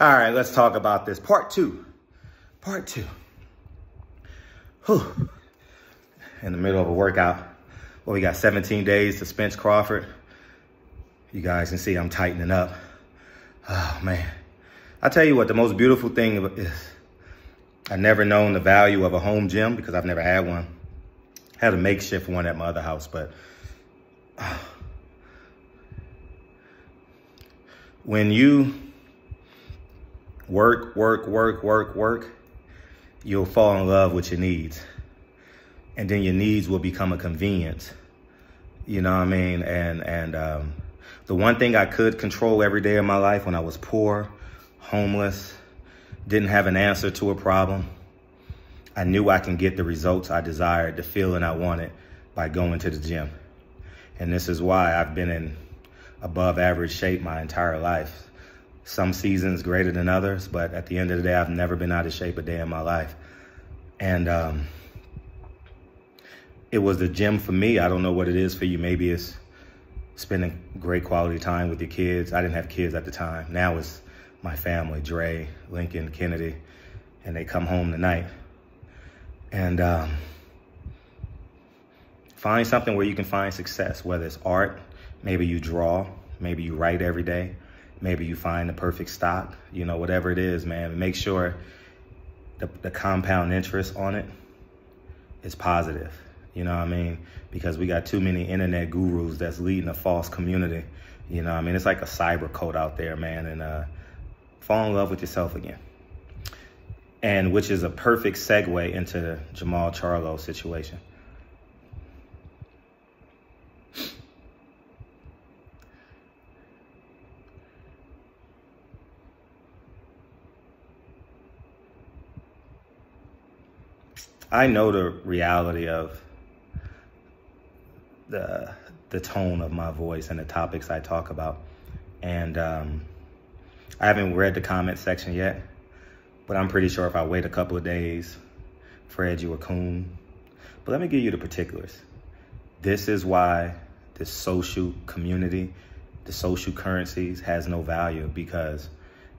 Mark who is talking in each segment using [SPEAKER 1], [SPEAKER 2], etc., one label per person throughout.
[SPEAKER 1] All right, let's talk about this. Part two. Whew. In the middle of a workout. Well, we got 17 days to Spence Crawford. You guys can see I'm tightening up. Oh, man. I tell you what, the most beautiful thing is I've never known the value of a home gym because I've never had one. I had a makeshift one at my other house, but when you work, you'll fall in love with your needs. And then your needs will become a convenience. You know what I mean? And the one thing I could control every day of my life when I was poor, homeless, didn't have an answer to a problem, I knew I can get the results I desired, the feeling I wanted by going to the gym. And this is why I've been in above average shape my entire life. Some seasons greater than others, but at the end of the day, I've never been out of shape a day in my life. And it was the gym for me. I don't know what it is for you. Maybe it's spending great quality time with your kids. I didn't have kids at the time. Now it's my family, Dre, Lincoln, Kennedy, and they come home tonight. And find something where you can find success, whether it's art, maybe you draw, maybe you write every day, maybe you find the perfect stock, you know, whatever it is, man. Make sure the compound interest on it is positive, you know what I mean? Because we got too many internet gurus that's leading a false community, you know what I mean? It's like a cyber code out there, man, and fall in love with yourself again. And which is a perfect segue into the Jamal Charlo situation. I know the reality of the tone of my voice and the topics I talk about. And I haven't read the comment section yet, but I'm pretty sure if I wait a couple of days, Fred, you a coon. But let me give you the particulars. This is why the social community, the social currencies has no value, because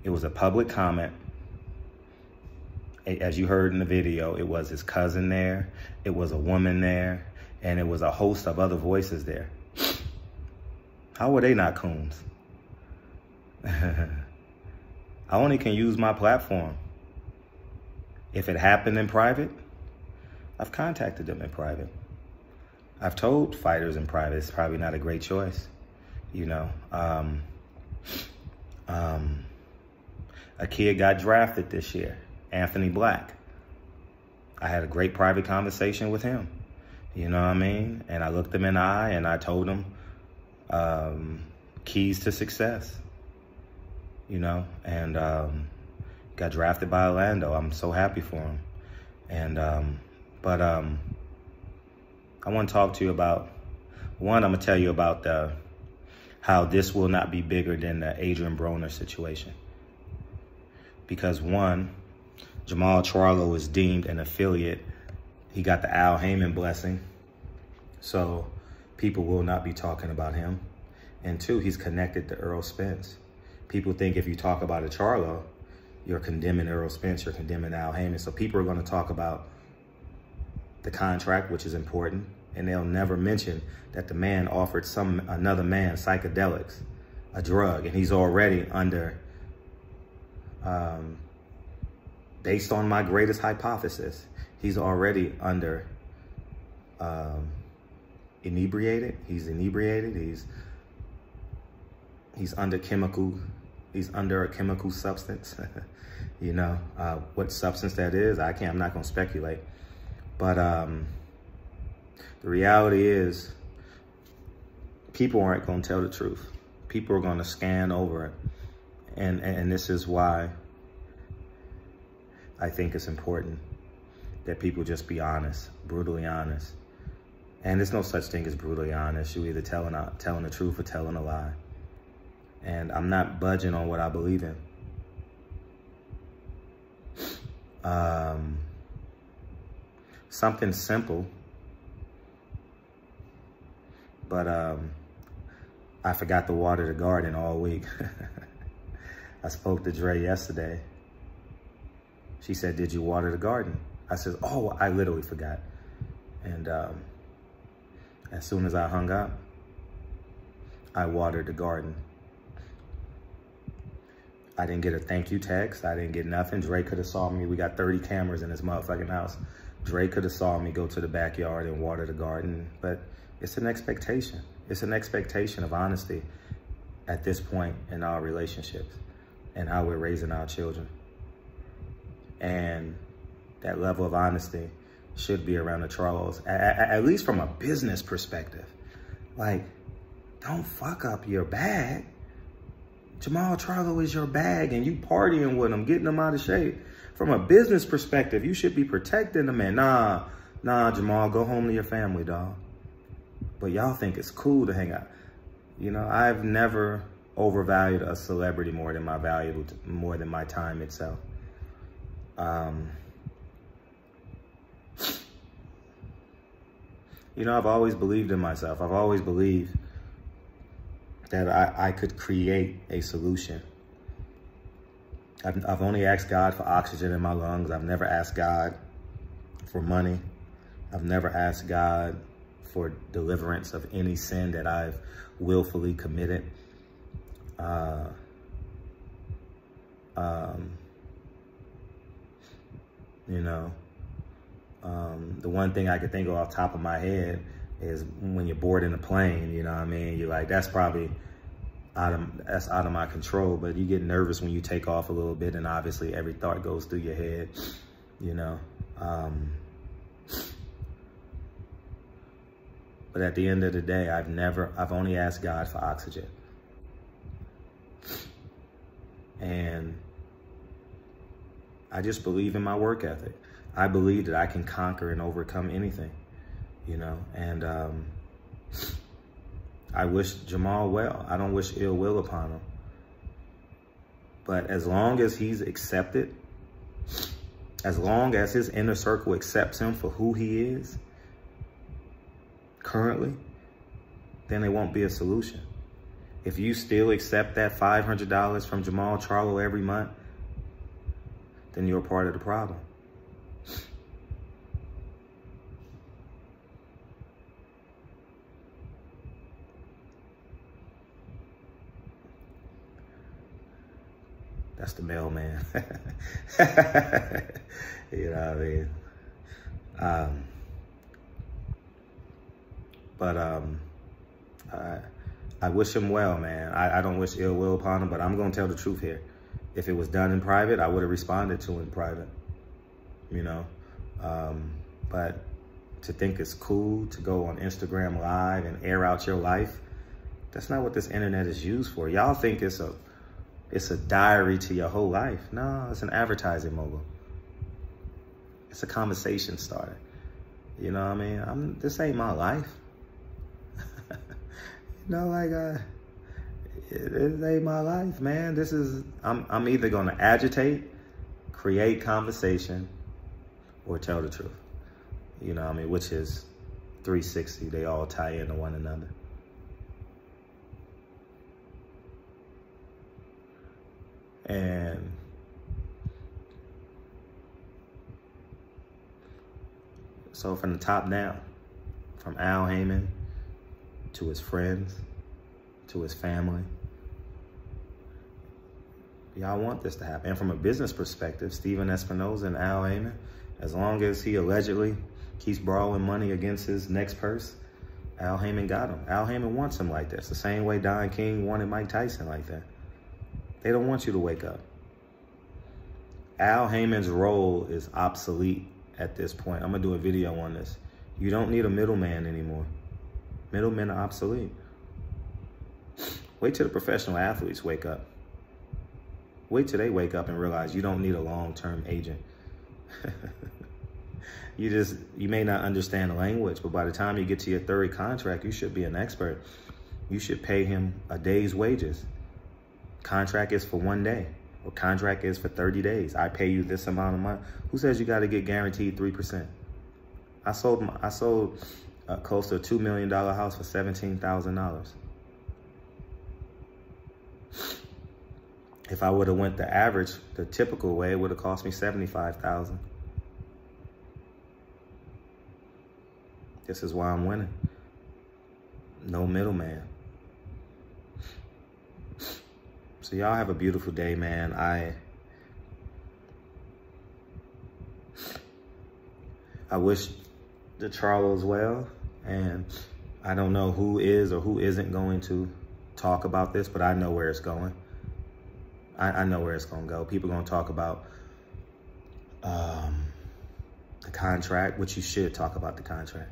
[SPEAKER 1] it was a public comment. As you heard in the video, it was his cousin there, it was a woman there, and it was a host of other voices there. How were they not coons? I only can use my platform. If it happened in private, I've contacted them in private. I've told fighters in private it's probably not a great choice, you know. A kid got drafted this year, Anthony Black. I had a great private conversation with him, you know what I mean? And I looked him in the eye and I told him keys to success, you know, and got drafted by Orlando. I'm so happy for him. And, I want to talk to you about, one, I'm going to tell you about how this will not be bigger than the Adrian Broner situation. Because one, Jamal Charlo is deemed an affiliate. He got the Al Heyman blessing. So people will not be talking about him. And two, he's connected to Earl Spence. People think if you talk about a Charlo, you're condemning Earl Spence, you're condemning Al Heyman. So people are going to talk about the contract, which is important, and they'll never mention that the man offered another man psychedelics, a drug, and he's already under, based on my greatest hypothesis, he's already under inebriated. He's inebriated. He's under a chemical substance. You know, what substance that is, I'm not gonna speculate. But the reality is people aren't gonna tell the truth. People are gonna scan over it. And this is why I think it's important that people just be honest, brutally honest. And there's no such thing as brutally honest. You're either telling the truth or telling a lie. And I'm not budging on what I believe in. Something simple, but I forgot to water the garden all week. I spoke to Dre yesterday. She said, did you water the garden? I said, oh, I literally forgot. And as soon as I hung up, I watered the garden. I didn't get a thank you text. I didn't get nothing. Dre could have saw me. We got 30 cameras in this motherfucking house. Dre could have saw me go to the backyard and water the garden. But it's an expectation. It's an expectation of honesty at this point in our relationships and how we're raising our children. And that level of honesty should be around the Charlos, at least from a business perspective. Like, don't fuck up your bag. Jamal Charlo is your bag and you partying with him, getting him out of shape. From a business perspective, you should be protecting the man. Nah, Jamal, go home to your family, dog. But y'all think it's cool to hang out. You know, I've never overvalued a celebrity more than my time itself. You know, I've always believed in myself. I've always believed that I could create a solution. I've only asked God for oxygen in my lungs. I've never asked God for money. I've never asked God for deliverance of any sin that I've willfully committed. You know, the one thing I could think of off the top of my head is when you're bored in a plane, you know what I mean? You're like, that's probably out of my control, but you get nervous when you take off a little bit, and obviously every thought goes through your head, you know? But at the end of the day, I've only asked God for oxygen. And I just believe in my work ethic. I believe that I can conquer and overcome anything, you know? And I wish Jamal well. I don't wish ill will upon him. But as long as he's accepted, as long as his inner circle accepts him for who he is currently, then it won't be a solution. If you still accept that $500 from Jamal Charlo every month, then you're a part of the problem. That's the mailman. You know what I mean? I wish him well, man. I don't wish ill will upon him, but I'm going to tell the truth here. If it was done in private, I would have responded to it in private, you know? But to think it's cool to go on Instagram Live and air out your life, that's not what this internet is used for. Y'all think it's a diary to your whole life. No, it's an advertising mogul. It's a conversation starter. You know what I mean? This ain't my life. You know, like, it ain't my life, man. This is, I'm either gonna agitate, create conversation, or tell the truth. You know what I mean? Which is 360, they all tie into one another. And so from the top down, from Al Heyman to his friends, to his family, y'all want this to happen. And from a business perspective, Steven Espinoza and Al Heyman, as long as he allegedly keeps borrowing money against his next purse, Al Heyman got him. Al Heyman wants him like this, the same way Don King wanted Mike Tyson like that. They don't want you to wake up. Al Heyman's role is obsolete at this point. I'm gonna do a video on this. You don't need a middleman anymore. Middlemen are obsolete. Wait till the professional athletes wake up. Wait till they wake up and realize you don't need a long-term agent. You may not understand the language, but by the time you get to your third contract, you should be an expert. You should pay him a day's wages. Contract is for 1 day, or contract is for 30 days. I pay you this amount of money. Who says you got to get guaranteed 3%? I sold close to a $2 million house for $17,000. If I would have went the average, the typical way, it would have cost me $75,000. This is why I'm winning. No middleman. So y'all have a beautiful day, man. I wish the Charlos well, and I don't know who is or who isn't going to talk about this, but I know where it's going. I know where it's going to go. People are going to talk about the contract, which you should talk about the contract.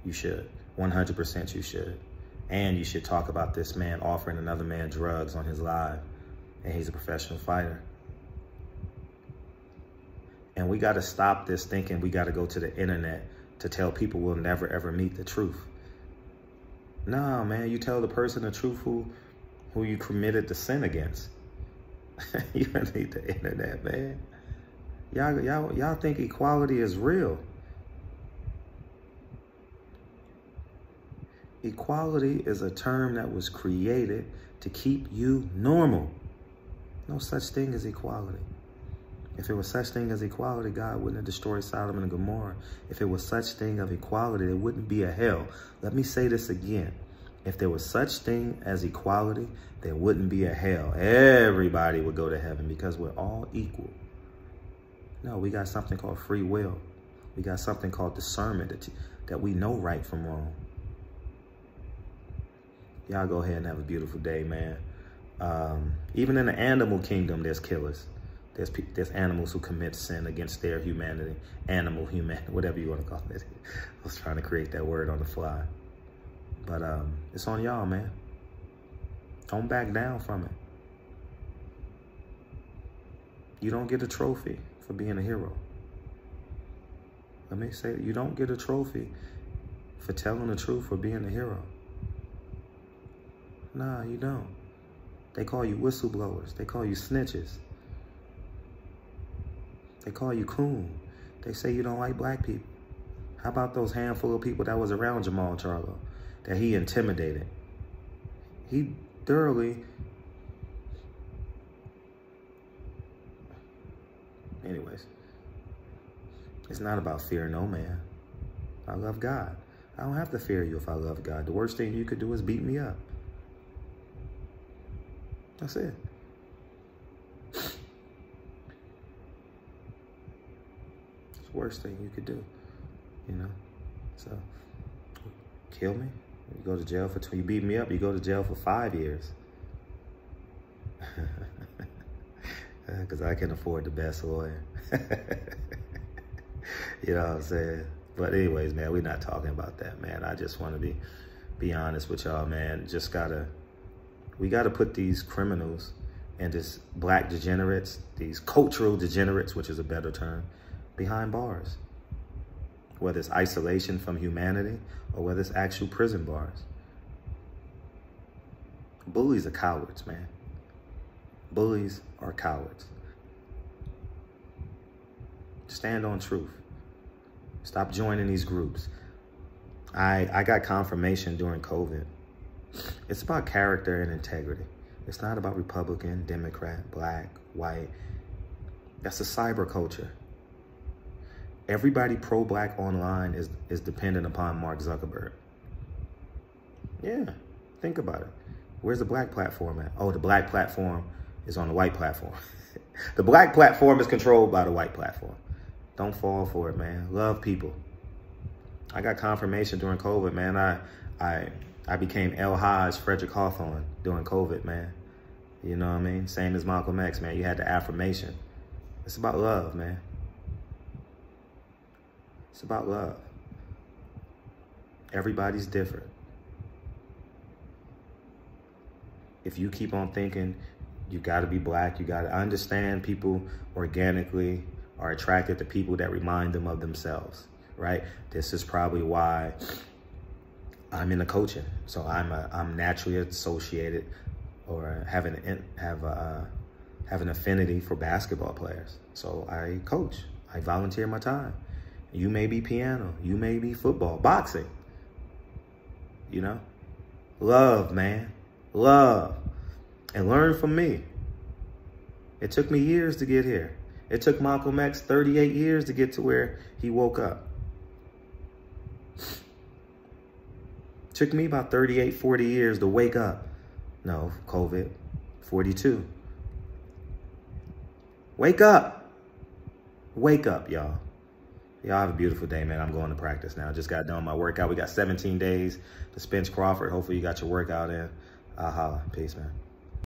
[SPEAKER 1] You should. 100% you should. And you should talk about this man offering another man drugs on his live. And he's a professional fighter. And we got to stop this thinking we got to go to the internet to tell people we'll never, ever meet the truth. No, man, you tell the person the truth who you committed the sin against. You don't need the internet, man. Y'all think equality is real. Equality is a term that was created to keep you normal. No such thing as equality. If there was such thing as equality, God wouldn't have destroyed Sodom and Gomorrah. If there was such thing of equality, there wouldn't be a hell. Let me say this again. If there was such thing as equality, there wouldn't be a hell. Everybody would go to heaven because we're all equal. No, we got something called free will. We got something called discernment that we know right from wrong. Y'all go ahead and have a beautiful day, man. Even in the animal kingdom, there's killers. There's animals who commit sin against their humanity. Animal, human, whatever you want to call it. I was trying to create that word on the fly. But it's on y'all, man. Don't back down from it. You don't get a trophy for being a hero. Let me say it. You don't get a trophy for telling the truth or being a hero. Nah, you don't. They call you whistleblowers. They call you snitches. They call you coon. They say you don't like black people. How about those handful of people that was around Jamal Charlo that he intimidated? He thoroughly... Anyways, it's not about fear no man. I love God. I don't have to fear you if I love God. The worst thing you could do is beat me up. That's it. It's the worst thing you could do, you know? So, kill me. You go to jail for 2. You beat me up, you go to jail for 5 years. Because I can afford the best lawyer. You know what I'm saying? But anyways, man, we're not talking about that, man. I just want to be honest with y'all, man. We gotta put these criminals and this black degenerates, these cultural degenerates, which is a better term, behind bars. Whether it's isolation from humanity or whether it's actual prison bars. Bullies are cowards, man. Bullies are cowards. Stand on truth. Stop joining these groups. I got confirmation during COVID. It's about character and integrity. It's not about Republican, Democrat, black, white. That's a cyber culture. Everybody pro-black online is dependent upon Mark Zuckerberg. Yeah, think about it. Where's the black platform at? Oh, the black platform is on the white platform. The black platform is controlled by the white platform. Don't fall for it, man. Love people. I got confirmation during COVID, man. I became El Hajj Frederick Hawthorne during COVID, man. You know what I mean? Same as Malcolm X, man. You had the affirmation. It's about love, man. It's about love. Everybody's different. If you keep on thinking you got to be black, I understand people organically are attracted to people that remind them of themselves, right? This is probably why I'm into coaching. So I'm naturally associated or have an affinity for basketball players. So I coach. I volunteer my time. You may be piano. You may be football, boxing. You know? Love, man. Love. And learn from me. It took me years to get here. It took Malcolm X 38 years to get to where he woke up. Took me about 38, 40 years to wake up. No, COVID, 42. Wake up. Wake up, y'all. Y'all have a beautiful day, man. I'm going to practice now. Just got done my workout. We got 17 days to Spence Crawford. Hopefully you got your workout in. I'll holla. Peace, man.